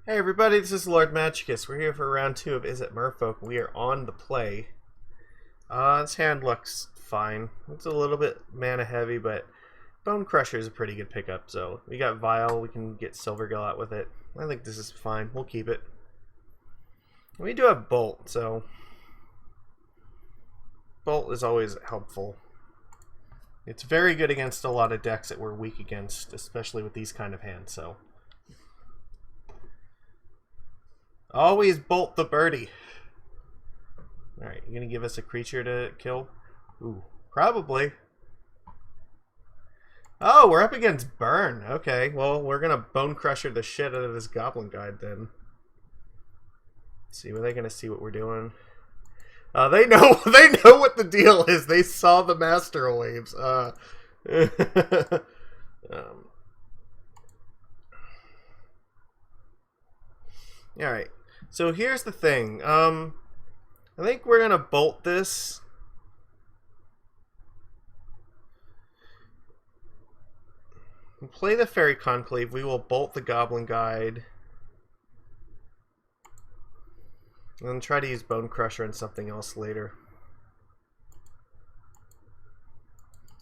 Hey everybody, this is Lord Magicus. We're here for round 2 of Izzet Merfolk. We are on the play. This hand looks fine. It's a little bit mana heavy, but Bonecrusher is a pretty good pickup. So we got Vial, we can get Silvergill out with it. I think this is fine. We'll keep it. We do have Bolt, so Bolt is always helpful. It's very good against a lot of decks that we're weak against, especially with these kind of hands, so always bolt the birdie. Alright, you gonna give us a creature to kill? Ooh, probably. Oh, we're up against Burn. Okay, well, we're gonna Bonecrusher the shit out of this Goblin Guide then. Let's see, are they gonna see what we're doing? They know what the deal is. They saw the Master Waves. Alright. So here's the thing. I think we're gonna bolt this. We'll play the Faerie Conclave. We will bolt the Goblin Guide. And then try to use Bonecrusher and something else later.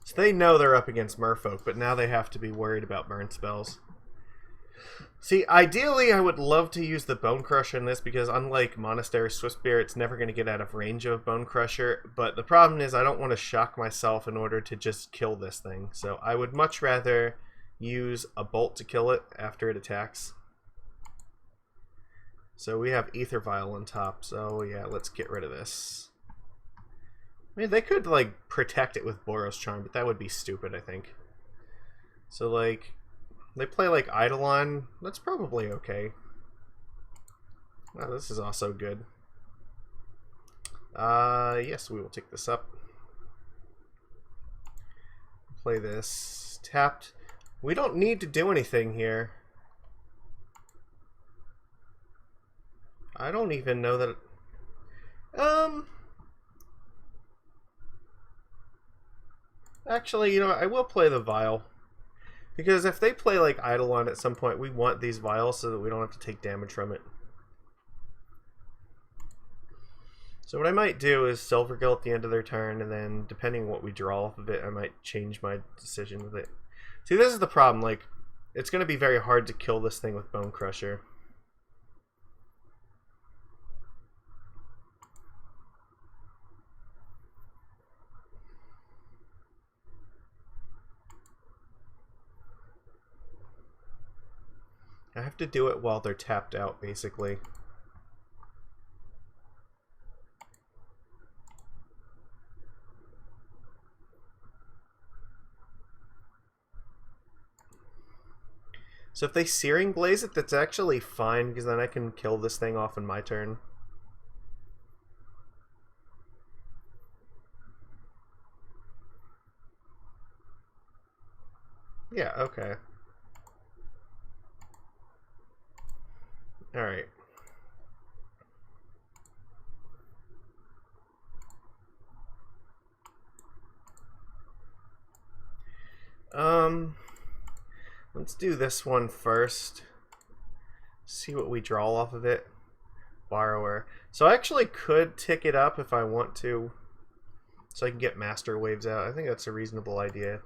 So they know they're up against Merfolk, but now they have to be worried about burn spells. See, ideally, I would love to use the Bonecrusher in this because unlike Monastery Swiftspear, it's never going to get out of range of Bonecrusher. But the problem is I don't want to shock myself in order to just kill this thing. So I would much rather use a Bolt to kill it after it attacks. So we have Aether Vial on top. So yeah, let's get rid of this. I mean, they could like protect it with Boros Charm, but that would be stupid, I think. So like, they play like Eidolon. That's probably okay. Wow, this is also good. Yes, we will take this up. Play this. Tapped. We don't need to do anything here. I don't even know that... Actually, you know what? I will play the Vial. Because if they play like Eidolon at some point, we want these Vials so that we don't have to take damage from it. So what I might do is Silvergill at the end of their turn, and then depending on what we draw off of it, I might change my decision with it. See, this is the problem. Like, it's going to be very hard to kill this thing with Bonecrusher. I have to do it while they're tapped out, basically. So if they Searing Blaze it, that's actually fine, because then I can kill this thing off in my turn. Yeah, okay. Alright. Let's do this one first. See what we draw off of it. Borrower. So I actually could tick it up if I want to, so I can get Master Waves out. I think that's a reasonable idea.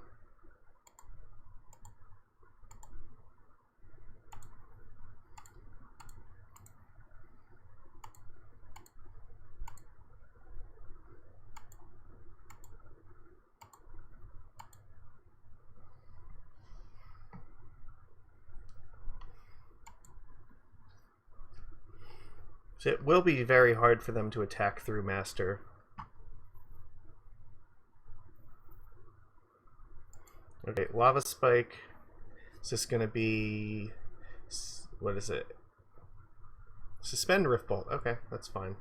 So it will be very hard for them to attack through Master. Okay, Lava Spike. Is this going to be... what is it? Suspend Rift Bolt. Okay, that's fine.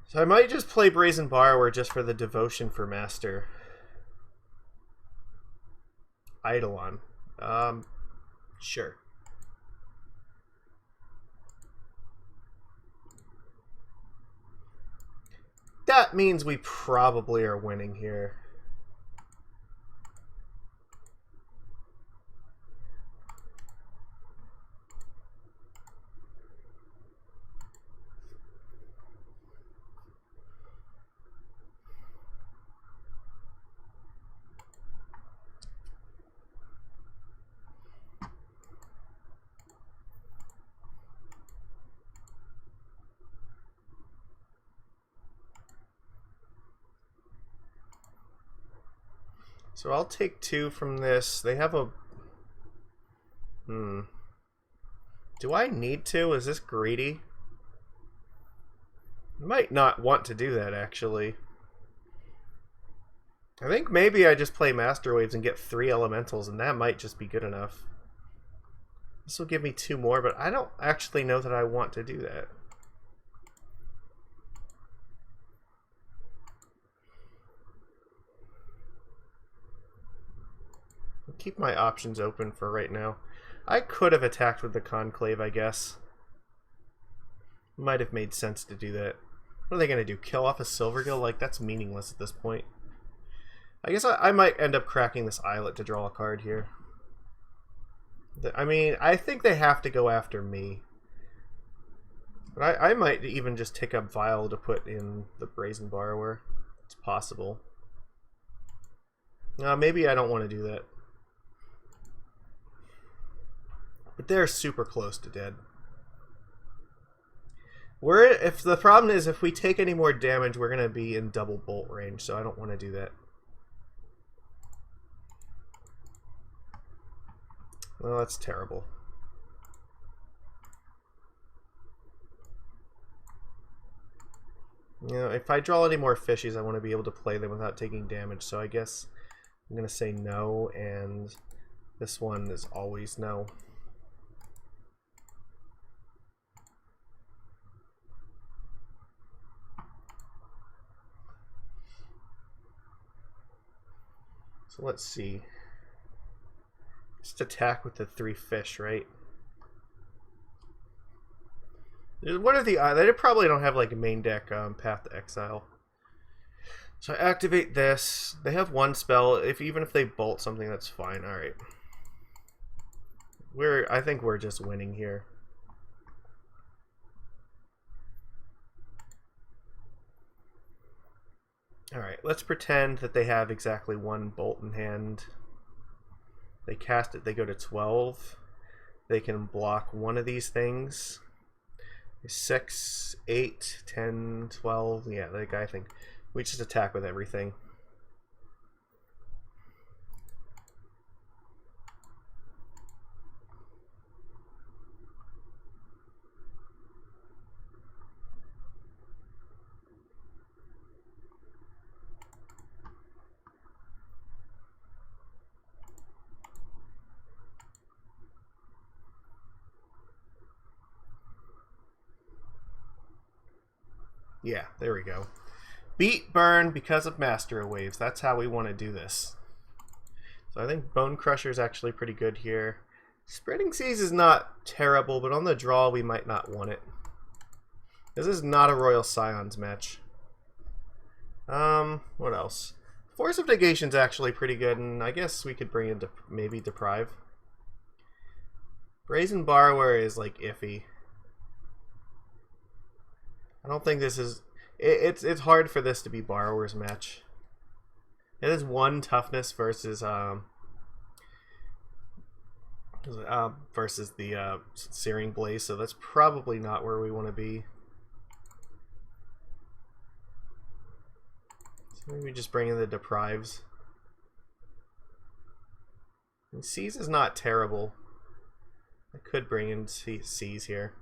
So I might just play Brazen Borrower just for the devotion for Master. Eidolon. Sure. That means we probably are winning here. So I'll take 2 from this. They have a... Do I need to? Is this greedy? I might not want to do that, actually. I think maybe I just play Master Waves and get 3 elementals, and that might just be good enough. This will give me 2 more, but I don't actually know that I want to do that. I'll keep my options open for right now. I could have attacked with the Conclave, I guess. Might have made sense to do that. What are they going to do? Kill off a Silvergill? Like, that's meaningless at this point. I guess I might end up cracking this Islet to draw a card here. I mean, I think they have to go after me. But I might even just take up Vial to put in the Brazen Borrower. It's possible. Maybe I don't want to do that. But they're super close to dead. If the problem is if we take any more damage, we're going to be in double bolt range, so I don't want to do that. Well, that's terrible. You know, if I draw any more fishies, I want to be able to play them without taking damage, so I guess I'm going to say no, and this one is always no. So let's see. Just attack with the 3 fish, right? What are the... They probably don't have like a main deck Path to Exile. So I activate this. They have 1 spell. Even if they bolt something, that's fine. Alright. I think we're just winning here. Alright, let's pretend that they have exactly 1 bolt in hand. They cast it, they go to 12. They can block one of these things. 6, 8, 10, 12. Yeah, like I think we just attack with everything. Yeah, there we go. Beat burn because of Master Waves. That's how we want to do this. So I think Bonecrusher is actually pretty good here. Spreading Seas is not terrible, but on the draw we might not want it. This is not a Royal Scions match. What else? Force of Negation is actually pretty good, and I guess we could bring in maybe Deprive. Brazen Borrower is like iffy. I don't think this is... It's hard for this to be Borrower's match. It is 1 toughness versus the Searing Blaze, so that's probably not where we want to be. So maybe just bring in the Deprives. And Seas is not terrible. I could bring in Seas here.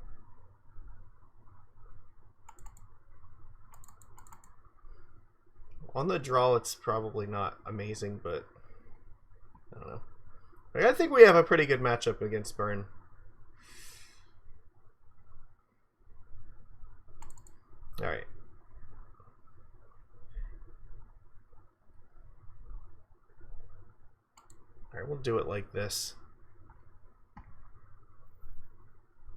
On the draw, it's probably not amazing, but I don't know. I think we have a pretty good matchup against Burn. Alright. Alright, we'll do it like this.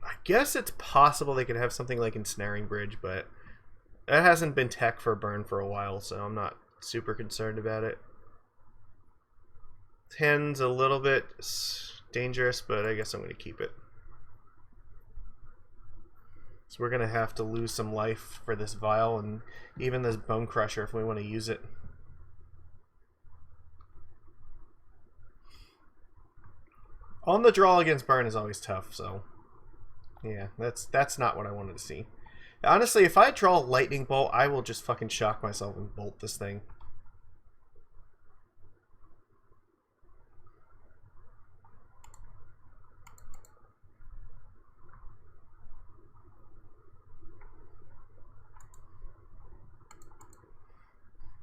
I guess it's possible they could have something like Ensnaring Bridge, but that hasn't been tech for Burn for a while, so I'm not super concerned about it. 10's a little bit dangerous, but I guess I'm going to keep it. So we're going to have to lose some life for this Vial and even this Bonecrusher if we want to use it. On the draw against Burn is always tough, so yeah, that's not what I wanted to see. Honestly, if I draw Lightning Bolt, I will just fucking shock myself and bolt this thing.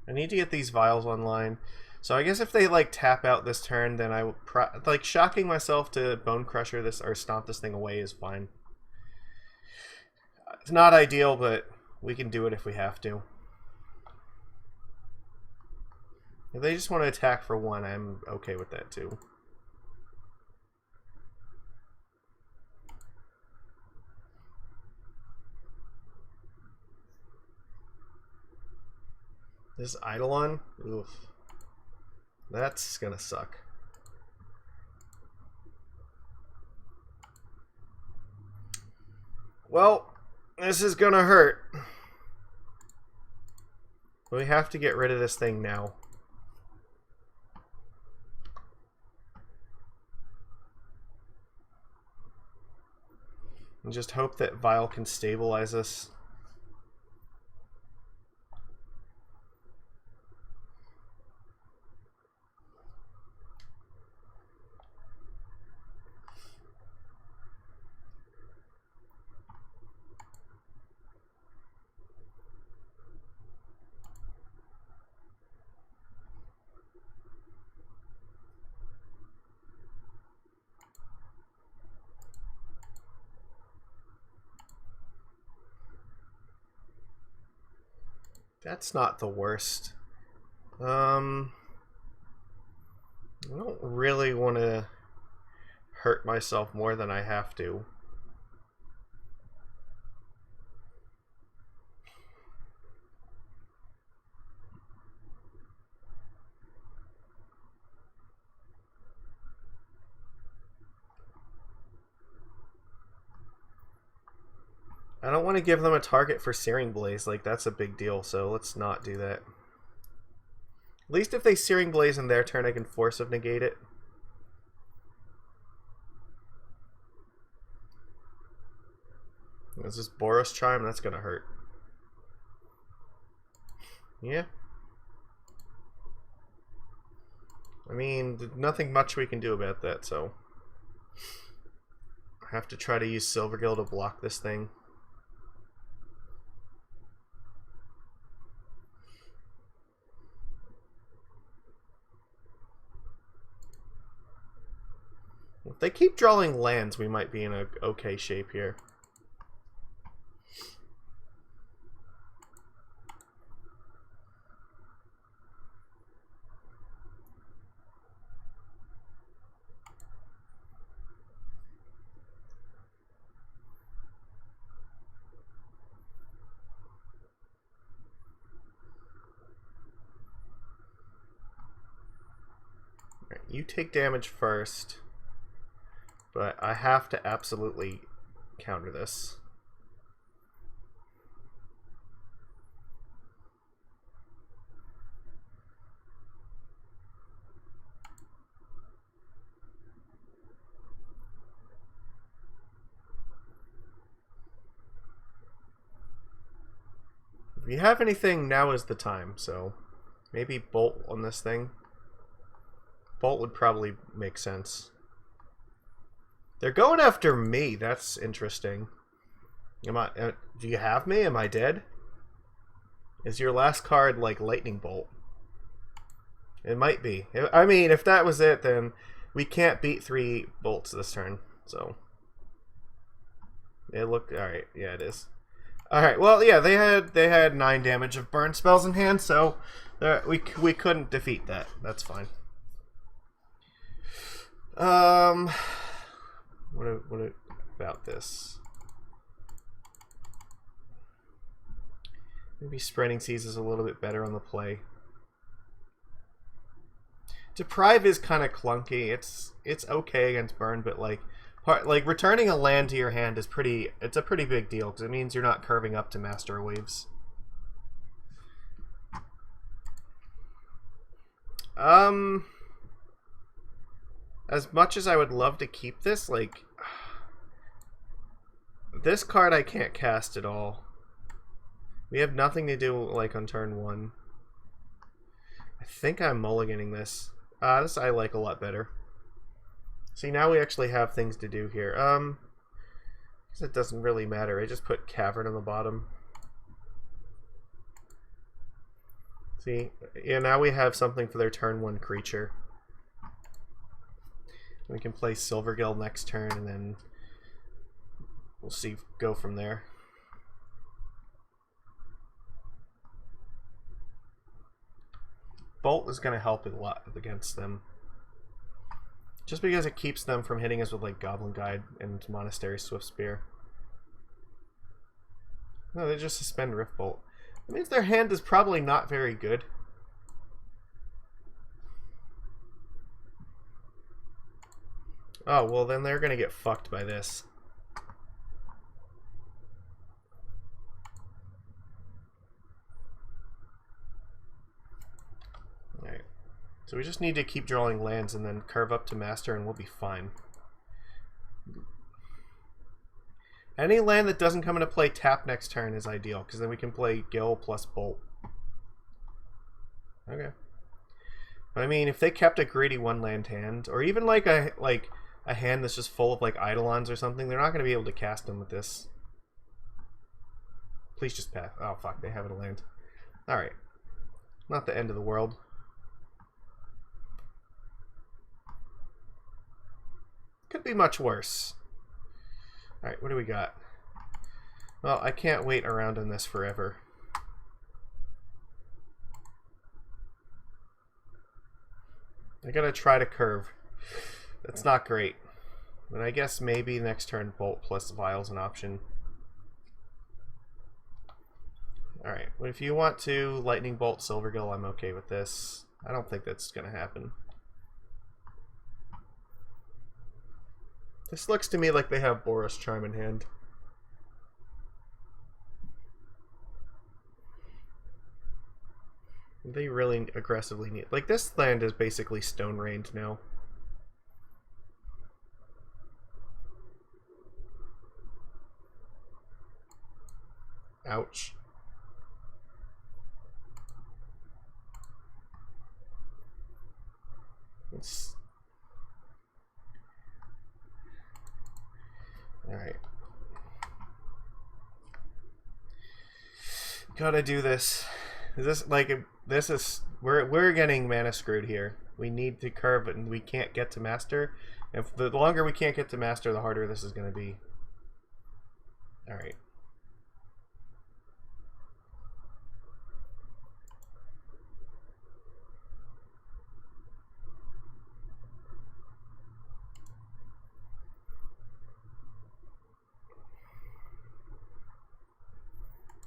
I need to get these vials online. So I guess if they like tap out this turn, then I will like shocking myself to Bonecrusher this or stomp this thing away is fine. It's not ideal, but we can do it if we have to. If they just want to attack for one, I'm okay with that too. This Eidolon? Oof. That's gonna suck. Well, this is gonna hurt. We have to get rid of this thing now. And just hope that Vial can stabilize us. That's not the worst. I don't really want to hurt myself more than I have to. I don't want to give them a target for Searing Blaze, like that's a big deal, so let's not do that. At least if they Searing Blaze in their turn, I can Force of Negate it. Is this Boros Chime? That's gonna hurt. Yeah. I mean, nothing much we can do about that, so I have to try to use Silvergill to block this thing. If they keep drawing lands, we might be in a okay shape here. Right, you take damage first. But I have to absolutely counter this. If you have anything, now is the time, so maybe Bolt on this thing. Bolt would probably make sense. They're going after me. That's interesting. Am I? Do you have me? Am I dead? Is your last card like Lightning Bolt? It might be. I mean, if that was it, then we can't beat 3 bolts this turn. So it looked all right. Yeah, it is. All right. Well, yeah, they had 9 damage of burn spells in hand, so we couldn't defeat that. That's fine. What about this? Maybe Spreading Seas is a little bit better on the play. Deprive is kind of clunky. It's okay against burn, but like returning a land to your hand is it's a pretty big deal because it means you're not curving up to Master Waves. As much as I would love to keep this, like this card I can't cast at all. We have nothing to do like on turn 1. I think I'm mulliganing this. This I like a lot better. See, now we actually have things to do here. Guess it doesn't really matter. I just put Cavern on the bottom. See, yeah, now we have something for their turn 1 creature. We can play Silvergill next turn, and then we'll see, go from there. Bolt is going to help a lot against them. Just because it keeps them from hitting us with like Goblin Guide and Monastery Swift Spear. No, they just suspend Rift Bolt. That means their hand is probably not very good. Oh, well then they're going to get fucked by this. Alright. So we just need to keep drawing lands and then curve up to Master and we'll be fine. Any land that doesn't come into play tap next turn is ideal, because then we can play Gill plus Bolt. Okay. But I mean, if they kept a greedy 1-land hand, or even like a hand that's just full of like Eidolons or something, they're not going to be able to cast them with this. Please just pass. Oh fuck, they have it a land. Alright. Not the end of the world. Could be much worse. Alright, what do we got? Well, I can't wait around on this forever. I gotta try to curve. That's not great. But I guess maybe next turn Bolt plus Vial's an option. Alright, well, if you want to Lightning Bolt Silvergill, I'm okay with this. I don't think that's gonna happen. This looks to me like they have Boros Charm in hand. They really aggressively need... Like, this land is basically Stone Rained now. Ouch. It's... Alright. Gotta do this. Is this like this is we're getting mana screwed here. We need to curve it and we can't get to Master. If the longer we can't get to Master, the harder this is gonna be. Alright.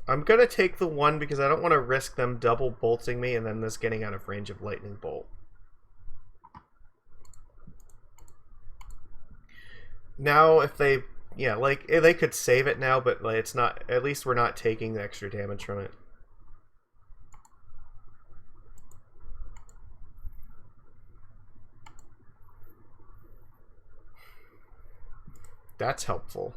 I'm gonna take the 1 because I don't want to risk them double bolting me and then this getting out of range of Lightning Bolt. Now if they, yeah, like they could save it now, but like, it's not, at least we're not taking the extra damage from it. That's helpful.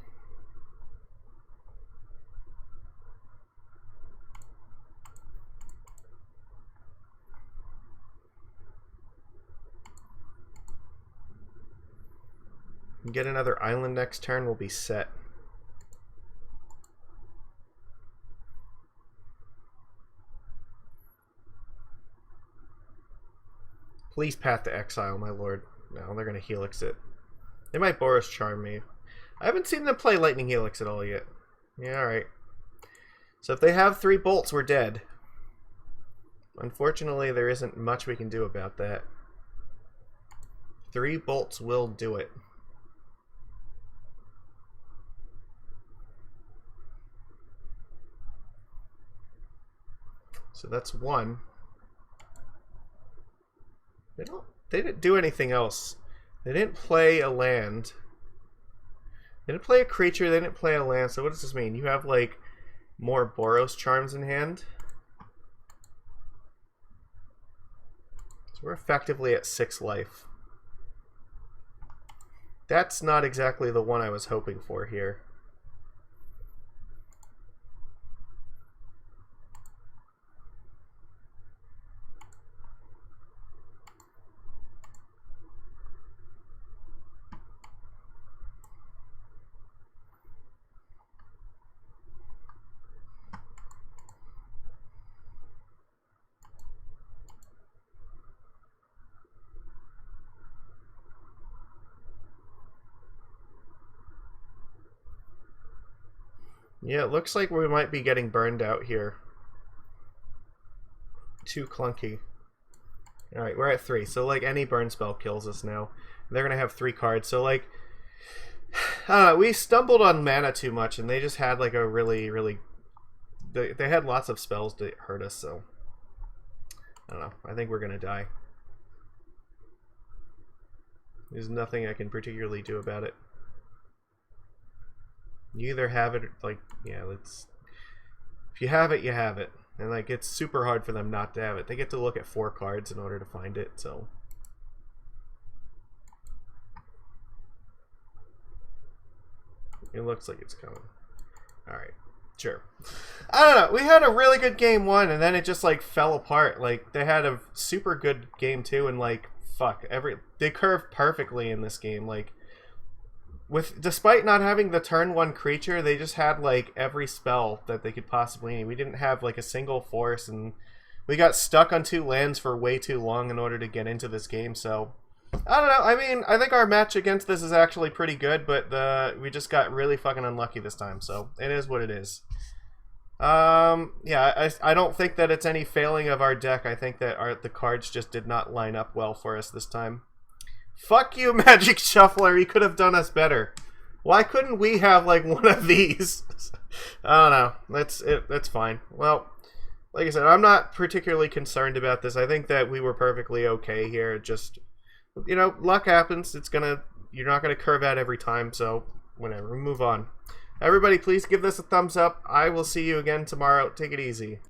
Get another island next turn, we'll be set. Please path to exile, my lord. No, they're gonna Helix it. They might Boros Charm me. I haven't seen them play Lightning Helix at all yet. Yeah, alright. So if they have 3 bolts, we're dead. Unfortunately, there isn't much we can do about that. 3 bolts will do it. So that's 1. They didn't do anything else. They didn't play a land. They didn't play a creature, they didn't play a land. So what does this mean? You have like more Boros Charms in hand. So we're effectively at 6 life. That's not exactly the one I was hoping for here. Yeah, it looks like we might be getting burned out here. Too clunky. Alright, we're at 3. So, like, any burn spell kills us now. They're going to have 3 cards. So, like, I don't know. We stumbled on mana too much, and they just had, like, a really, really... They had lots of spells to hurt us, so... I don't know. I think we're going to die. There's nothing I can particularly do about it. You either have it, like, yeah, let's... If you have it, you have it. And, like, it's super hard for them not to have it. They get to look at 4 cards in order to find it, so... It looks like it's coming. Alright, sure. I don't know, we had a really good game 1, and then it just, like, fell apart. Like, they had a super good game 2, and, like, fuck, they curved perfectly in this game, like... Despite not having the turn 1 creature, they just had, like, every spell that they could possibly need. We didn't have, like, a single force, and we got stuck on 2 lands for way too long in order to get into this game, so... I don't know, I mean, I think our match against this is actually pretty good, but we just got really fucking unlucky this time, so it is what it is. Yeah, I don't think that it's any failing of our deck. I think that the cards just did not line up well for us this time. Fuck you, Magic Shuffler. You could have done us better. Why couldn't we have, like, one of these? I don't know. That's fine. Well, like I said, I'm not particularly concerned about this. I think that we were perfectly okay here. Just, you know, luck happens. You're not gonna curve out every time, so whatever. We move on. Everybody, please give this a thumbs up. I will see you again tomorrow. Take it easy.